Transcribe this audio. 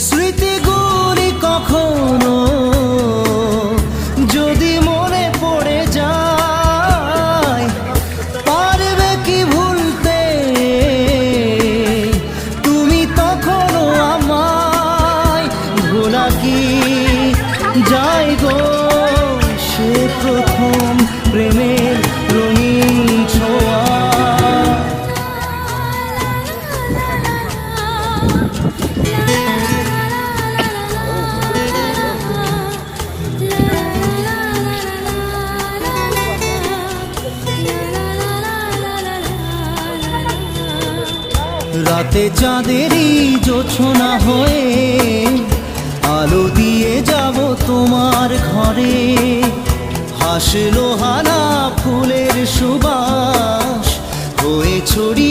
স্মৃতিগুলি কখনো যদি মনে পড়ে যায়, পারবে কি ভুলতে তুমি তখনও আমায়? ভোলা কি যায় গো সে প্রথম প্রেমের রঙিন ছোঁয়া? রাতে চাঁদেরই জোছনা হয়ে আলো দিয়ে যাব তোমার ঘরে। হাসলো হানা ফুলের সুবাস হয়ে ছড়িয়ে